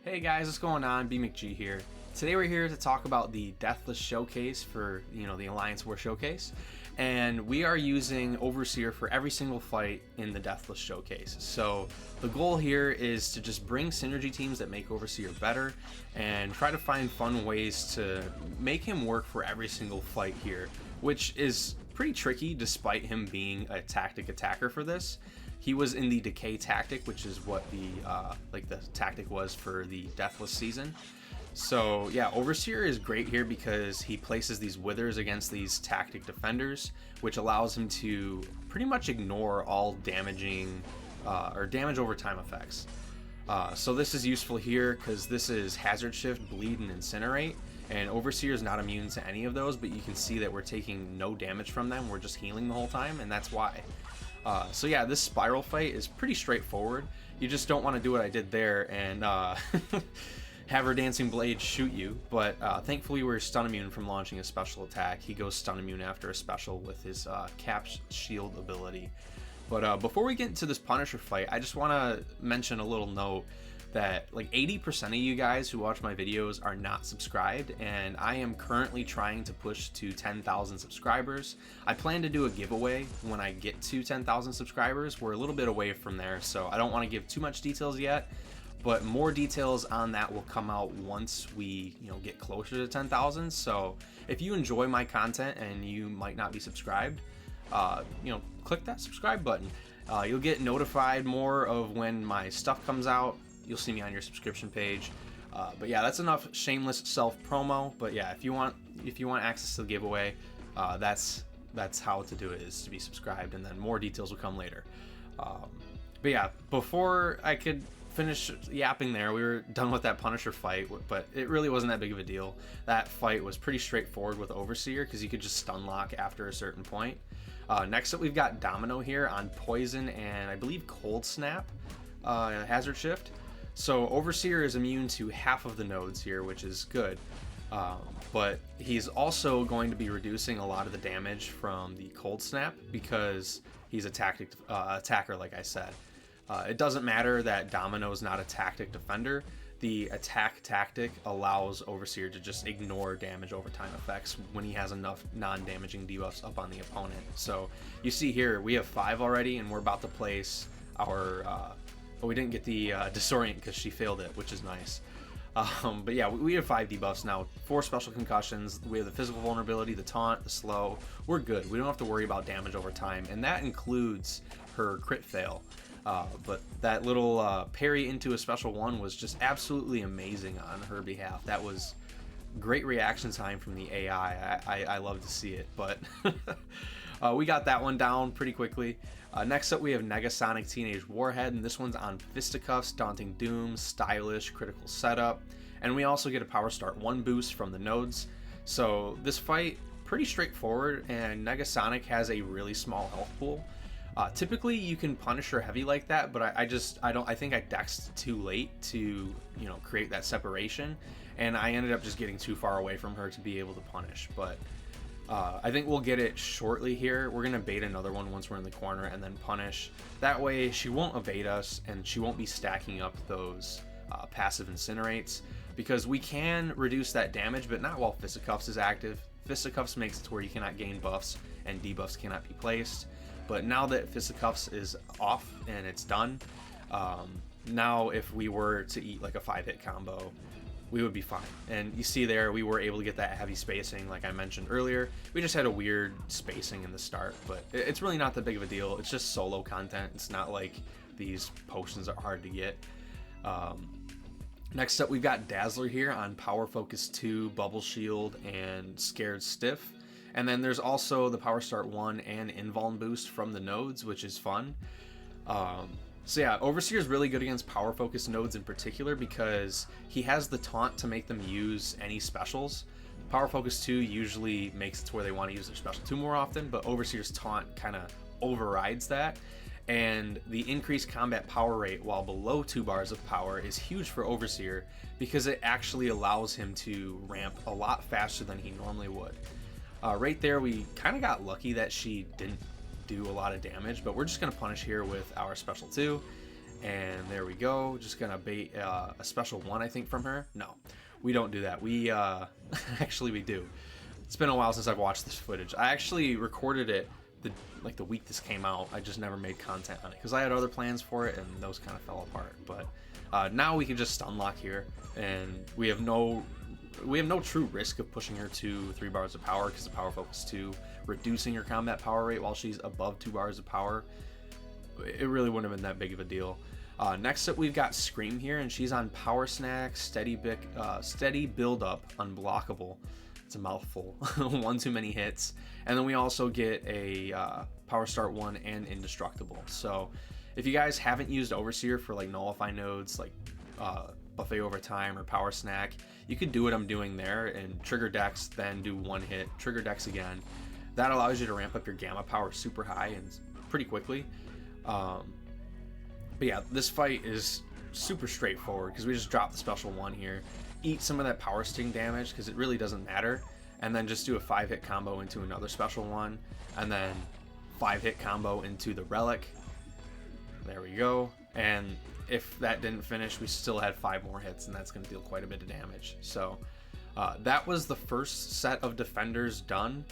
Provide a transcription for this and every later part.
Hey guys, what's going on? B McG here. Today we're here to talk about the Deathless showcase for, the Alliance War showcase. And we are using Overseer for every single fight in the Deathless showcase. So the goal here is to just bring synergy teams that make Overseer better and try to find fun ways to make him work for every single fight here, which is pretty tricky despite him being a tactic attacker for this. He was in the Decay tactic, which is what the tactic was for the Deathless season. So yeah, Overseer is great here because he places these withers against these tactic defenders, which allows him to pretty much ignore all damaging or damage over time effects. So this is useful here because this is Hazard Shift, Bleed, and Incinerate, and Overseer is not immune to any of those, but you can see that we're taking no damage from them. We're just healing the whole time, and that's why. So yeah, this spiral fight is pretty straightforward. You just don't want to do what I did there and have her dancing blade shoot you, but thankfully we're stun immune from launching a special attack. He goes stun immune after a special with his cap shield ability. But before we get into this Punisher fight, I just want to mention a little note that like 80% of you guys who watch my videos are not subscribed, and I am currently trying to push to 10,000 subscribers. I plan to do a giveaway when I get to 10,000 subscribers. We're a little bit away from there, so I don't want to give too much details yet, but more details on that will come out once we get closer to 10,000. So if you enjoy my content and you might not be subscribed, click that subscribe button. You'll get notified more of when my stuff comes out. You'll see me on your subscription page. But yeah, that's enough shameless self promo. But yeah, if you want access to the giveaway, that's how to do it, is to be subscribed, and then more details will come later. But yeah, before I could finish yapping there, we were done with that Punisher fight, but it really wasn't that big of a deal. That fight was pretty straightforward with Overseer because you could just stun lock after a certain point. Next up, we've got Domino here on Poison and I believe Cold Snap, Hazard Shift. So Overseer is immune to half of the nodes here, which is good, but he's also going to be reducing a lot of the damage from the Cold Snap because he's a tactic attacker, like I said. It doesn't matter that Domino is not a tactic defender. The attack tactic allows Overseer to just ignore damage over time effects when he has enough non-damaging debuffs up on the opponent. So you see here, we have 5 already, and we're about to place our... but we didn't get the Disorient because she failed it, which is nice. But yeah, we have 5 debuffs now, 4 special concussions. We have the physical vulnerability, the taunt, the slow. We're good. We don't have to worry about damage over time, and that includes her crit fail. But that little parry into a special 1 was just absolutely amazing on her behalf. That was great reaction time from the AI. I love to see it, but we got that one down pretty quickly. Next up, we have Nega Sonic Teenage Warhead, and this one's on Fisticuffs, Daunting Doom, Stylish, Critical Setup, and we also get a Power Start 1 boost from the nodes. So this fight, pretty straightforward, and Nega Sonic has a really small health pool. Typically you can punish her heavy like that, but I think I dexed too late to create that separation, and I ended up just getting too far away from her to be able to punish. But I think we'll get it shortly here. We're gonna bait another one once we're in the corner and then punish. That way she won't evade us and she won't be stacking up those passive incinerates, because we can reduce that damage, but not while Fisticuffs is active. Fisticuffs makes it to where you cannot gain buffs and debuffs cannot be placed. But now that Fisticuffs is off and it's done, now if we were to eat like a 5-hit combo, we would be fine. And you see there, we were able to get that heavy spacing like I mentioned earlier. We just had a weird spacing in the start, but it's really not that big of a deal. It's just solo content. It's not like these potions are hard to get. Next up, we've got Dazzler here on Power Focus 2, Bubble Shield, and Scared Stiff. And then there's also the Power Start 1 and Invuln boost from the nodes, which is fun. So yeah, Overseer is really good against Power Focus nodes in particular because he has the taunt to make them use any specials. Power Focus 2 usually makes it to where they want to use their special 2 more often, but Overseer's taunt kind of overrides that. And the increased combat power rate while below 2 bars of power is huge for Overseer because it actually allows him to ramp a lot faster than he normally would. Right there, we kind of got lucky that she didn't do a lot of damage, but we're just going to punish here with our special 2. And there we go. Just gonna bait a special 1, I think, from her. No, we don't do that. We actually we do. It's been a while since I've watched this footage. I actually recorded it the week this came out. I just never made content on it because I had other plans for it, and those kind of fell apart. But now we can just stun lock here, and we have no true risk of pushing her to 3 bars of power because the power focus 2, reducing her combat power rate while she's above 2 bars of power. It really wouldn't have been that big of a deal. Next up, we've got Scream here, and she's on Power Snack, Steady Build Up, Unblockable. It's a mouthful. 1 too many hits. And then we also get a Power Start 1 and Indestructible. So if you guys haven't used Overseer for like Nullify nodes, like Buffet Overtime or Power Snack, you could do what I'm doing there and trigger Dex, then do 1 hit, trigger Dex again. That allows you to ramp up your Gamma power super high and pretty quickly. But yeah, this fight is super straightforward because we just drop the special 1 here, eat some of that power sting damage because it really doesn't matter, and then just do a 5-hit combo into another special 1, and then 5-hit combo into the relic. There we go. And if that didn't finish, we still had 5 more hits, and that's going to deal quite a bit of damage. So that was the first set of defenders done.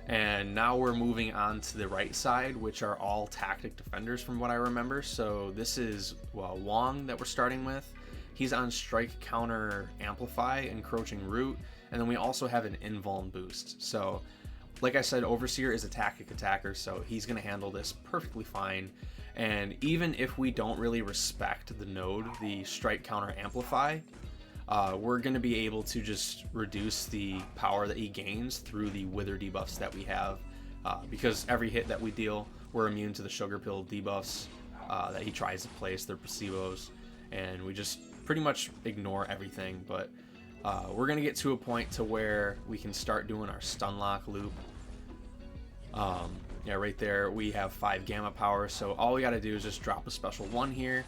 And now we're moving on to the right side, which are all tactic defenders from what I remember. So this is Wong that we're starting with. He's on Strike Counter Amplify, Encroaching Root, and then we also have an Invuln boost. So like I said, Overseer is a tactic attacker, so he's going to handle this perfectly fine. And even if we don't really respect the node, the Strike Counter Amplify, we're going to be able to just reduce the power that he gains through the Wither debuffs that we have, because every hit that we deal, we're immune to the Sugar Pill debuffs that he tries to place, their placebos, and we just pretty much ignore everything. But we're going to get to a point to where we can start doing our stun lock loop. Yeah, right there we have 5 Gamma power, so all we got to do is just drop a special 1 here.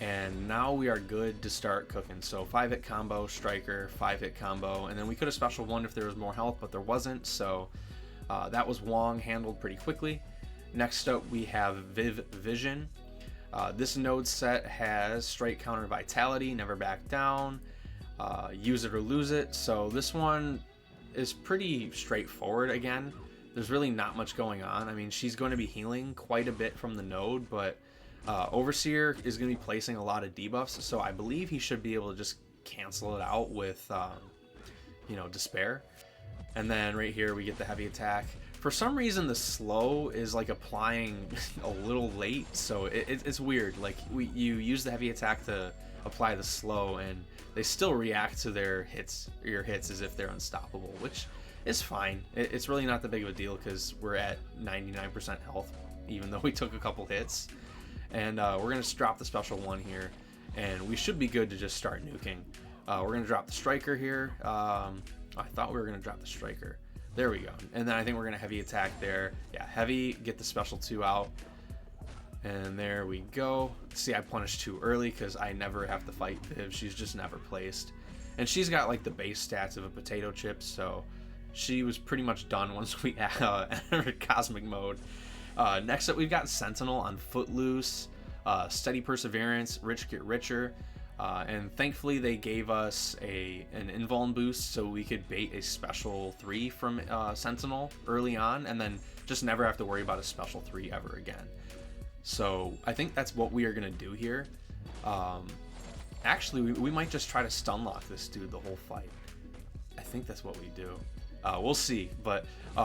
And now we are good to start cooking. So 5-hit combo, Striker, 5-hit combo, and then we could have special 1 if there was more health, but there wasn't. So that was Wong, handled pretty quickly. Next up, we have Viv Vision. This node set has Strike Counter Vitality, Never Back Down, Use It or Lose It. So this one is pretty straightforward again. There's really not much going on. I mean, she's going to be healing quite a bit from the node, but Overseer is going to be placing a lot of debuffs, so I believe he should be able to just cancel it out with, Despair. And then right here we get the heavy attack. For some reason, the slow is like applying a little late, so it's weird. Like you use the heavy attack to apply the slow, and they still react to your hits as if they're unstoppable, which is fine. It's really not that big of a deal because we're at 99% health, even though we took a couple hits. And we're going to drop the special 1 here, and we should be good to just start nuking. We're going to drop the Striker here. I thought we were going to drop the Striker. There we go. And then I think we're going to heavy attack there. Yeah, heavy, get the special 2 out. And there we go. See, I punished too early because I never have to fight Viv. She's just never placed. And she's got like the base stats of a potato chip, so she was pretty much done once we entered Cosmic Mode. Next up, we've got Sentinel on Footloose, Steady Perseverance, Rich Get Richer, and thankfully they gave us an Invuln boost so we could bait a special 3 from Sentinel early on, and then just never have to worry about a special 3 ever again. So I think that's what we are going to do here. Actually, we might just try to stun lock this dude the whole fight. I think that's what we do. We'll see, but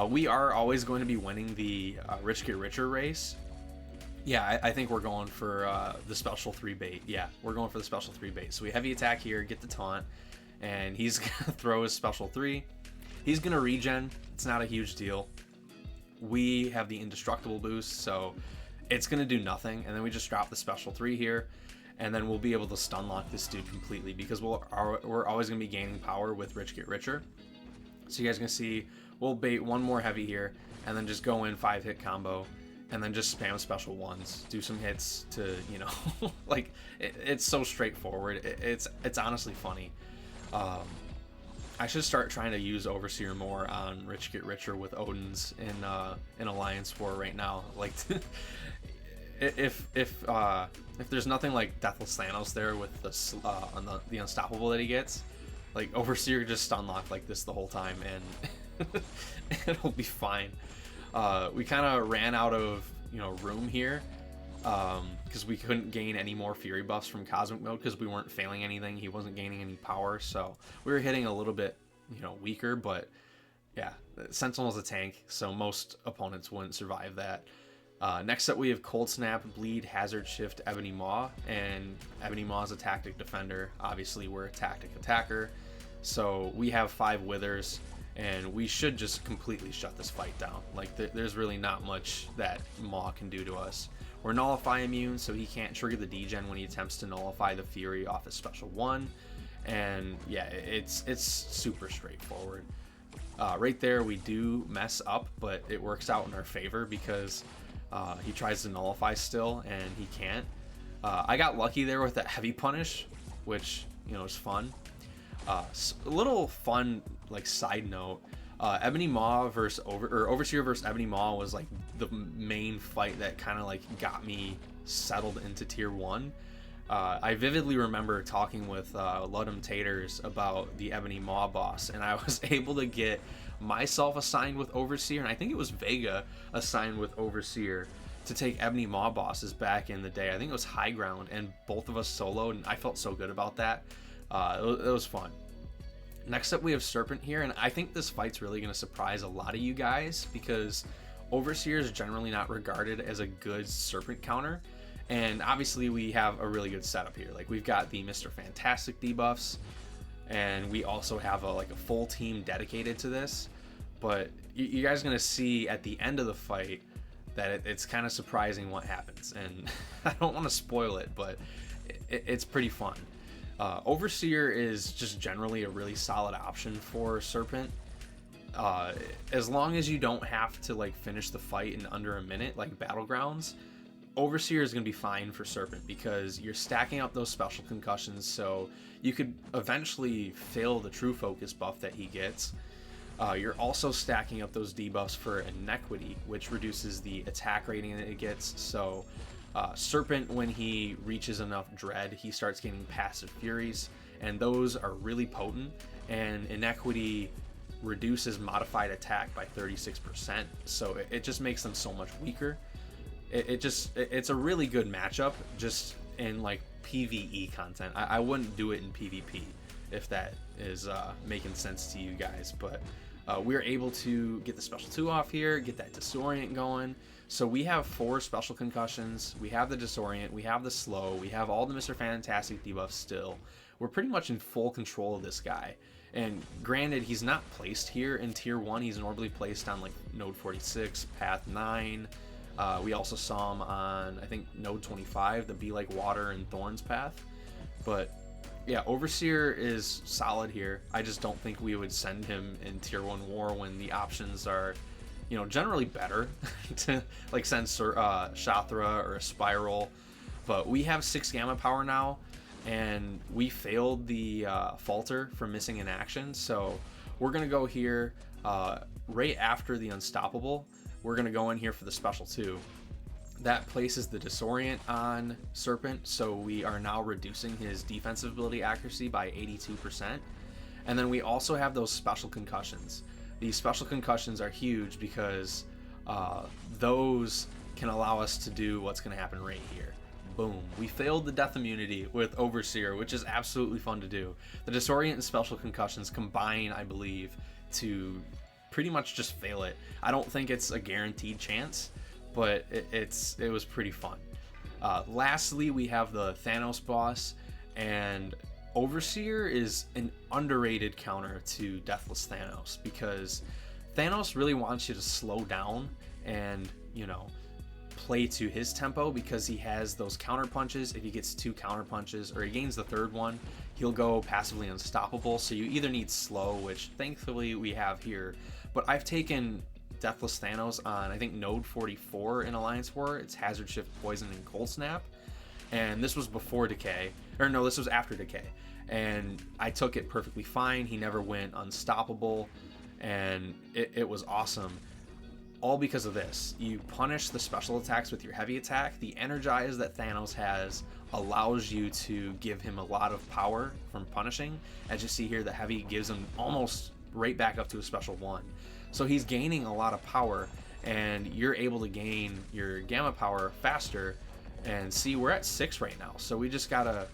we are always going to be winning the Rich Get Richer race. Yeah, I think we're going for the special 3 bait. Yeah, we're going for the special 3 bait. So we heavy attack here, get the taunt, and he's going to throw his special 3. He's going to regen. It's not a huge deal. We have the indestructible boost, so it's going to do nothing. And then we just drop the special 3 here, and then we'll be able to stun lock this dude completely because we're always going to be gaining power with Rich Get Richer. So you guys can see we'll bait 1 more heavy here and then just go in 5-hit combo and then just spam special 1s, do some hits to, like it's so straightforward. It's honestly funny. I should start trying to use Overseer more on Rich Get Richer with Odin's in Alliance 4 right now. Like if there's nothing like Deathless Thanos there with on the unstoppable that he gets, like Overseer just stun lock like this the whole time, and it'll be fine. We kind of ran out of room here because we couldn't gain any more Fury buffs from Cosmic Mode because we weren't failing anything. He wasn't gaining any power, so we were hitting a little bit weaker. But yeah, Sentinel is a tank, so most opponents wouldn't survive that. Next up we have Cold Snap, Bleed, Hazard Shift, Ebony Maw, and Ebony Maw is a tactic defender. Obviously we're a tactic attacker, so we have 5 withers, and we should just completely shut this fight down. Like there's really not much that Maw can do to us. We're Nullify immune, so he can't trigger the degen when he attempts to nullify the Fury off his special 1, and yeah, it's super straightforward. Right there we do mess up, but it works out in our favor because he tries to nullify still, and he can't. I got lucky there with that heavy punish, which is fun. A little fun like side note: Ebony Maw versus Overseer versus Ebony Maw was like the main fight that kind of like got me settled into tier 1. I vividly remember talking with Ludum Taters about the Ebony Maw boss, and I was able to get myself assigned with Overseer, and I think it was Vega assigned with Overseer to take Ebony Maw bosses back in the day. I think it was High Ground, and both of us soloed, and I felt so good about that. It was fun. Next up we have Serpent here, and I think this fight's really going to surprise a lot of you guys because Overseer is generally not regarded as a good Serpent counter. And obviously we have a really good setup here. Like we've got the Mr. Fantastic debuffs, and we also have a full team dedicated to this. But you guys are gonna see at the end of the fight that it's kind of surprising what happens, and I don't want to spoil it, but it's pretty fun. Overseer is just generally a really solid option for Serpent. As long as you don't have to finish the fight in under a minute like Battlegrounds, Overseer is going to be fine for Serpent because you're stacking up those special concussions, so you could eventually fail the True Focus buff that he gets. You're also stacking up those debuffs for Inequity, which reduces the attack rating that it gets. So Serpent, when he reaches enough Dread, he starts getting passive Furies, and those are really potent. And Inequity reduces modified attack by 36%, so it just makes them so much weaker. It's a really good matchup just in PvE content. I wouldn't do it in PvP if that is making sense to you guys, but we're able to get the special 2 off here, get that Disorient going. So we have 4 special concussions, we have the Disorient, we have the slow, we have all the Mr. Fantastic debuffs still. We're pretty much in full control of this guy. And granted, he's not placed here in tier 1, he's normally placed on node 46, path 9. We also saw him on, I think, node 25, the Be Like Water and Thorns path. But yeah, Overseer is solid here. I just don't think we would send him in tier 1 war when the options are, generally better to send Shathra or a Spiral. But we have 6 gamma power now, and we failed the Falter for missing in action. So we're going to go here right after the Unstoppable. We're going to go in here for the special 2. That places the Disorient on Serpent, so we are now reducing his defensive ability accuracy by 82%. And then we also have those special concussions. These special concussions are huge because those can allow us to do what's going to happen right here. Boom. We failed the death immunity with Overseer, which is absolutely fun to do. The Disorient and special concussions combine, I believe, to pretty much just fail it. I don't think it's a guaranteed chance, but it was pretty fun. Lastly, we have the Thanos boss, and Overseer is an underrated counter to Deathless Thanos because Thanos really wants you to slow down and play to his tempo because he has those counter punches. If he gets 2 counter punches or he gains the 3rd one, he'll go passively unstoppable. So you either need slow, which thankfully we have here, but I've taken Deathless Thanos on, I think, node 44 in Alliance War. It's Hazard Shift, Poison, and Cold Snap. And this was before Decay. Or no, this was after Decay. And I took it perfectly fine. He never went unstoppable. And it was awesome. all because of this. You punish the special attacks with your heavy attack. The energize that Thanos has allows you to give him a lot of power from punishing. As you see here, the heavy gives him almost right back up to a special 1. So he's gaining a lot of power, and you're able to gain your gamma power faster. And see, we're at 6 right now, so we just gotta,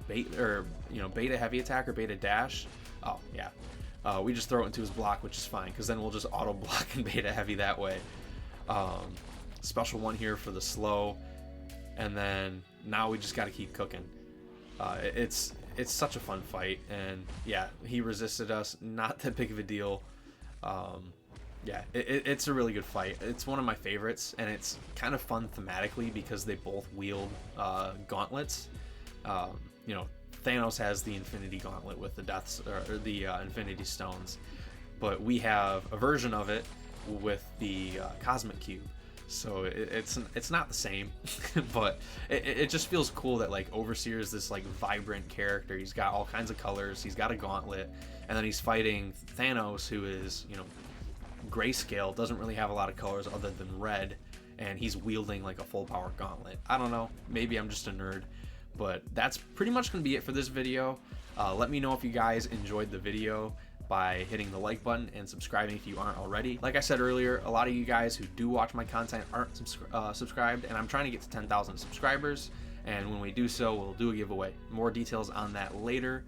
beta heavy attack or beta dash. Oh yeah, we just throw it into his block, which is fine, because then we'll just auto block and beta heavy that way. Special 1 here for the slow, and then now we just got to keep cooking. It's such a fun fight, and yeah, he resisted us, not that big of a deal. Yeah, it's a really good fight. It's one of my favorites, and it's kind of fun thematically because they both wield gauntlets. Thanos has the Infinity Gauntlet with the Infinity Stones, but we have a version of it with the Cosmic Cube. So it's not the same, but it just feels cool that like Overseer is this like vibrant character. He's got all kinds of colors. He's got a gauntlet, and then he's fighting Thanos, who is grayscale, doesn't really have a lot of colors other than red, and he's wielding like a full power gauntlet. I don't know, maybe I'm just a nerd, but that's pretty much gonna be it for this video. Let me know if you guys enjoyed the video by hitting the like button and subscribing if you aren't already. Like I said earlier, a lot of you guys who do watch my content aren't subscribed, and I'm trying to get to 10,000 subscribers, and when we do so, we'll do a giveaway. More details on that later,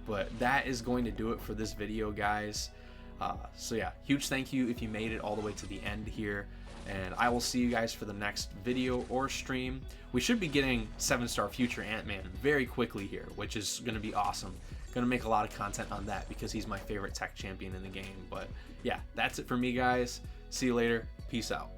but that is going to do it for this video, guys. So yeah, huge thank you if you made it all the way to the end here, and I will see you guys for the next video or stream. We should be getting 7-star future Ant-Man very quickly here, which is going to be awesome. Going to make a lot of content on that because he's my favorite tech champion in the game. But yeah, that's it for me, guys. See you later. Peace out.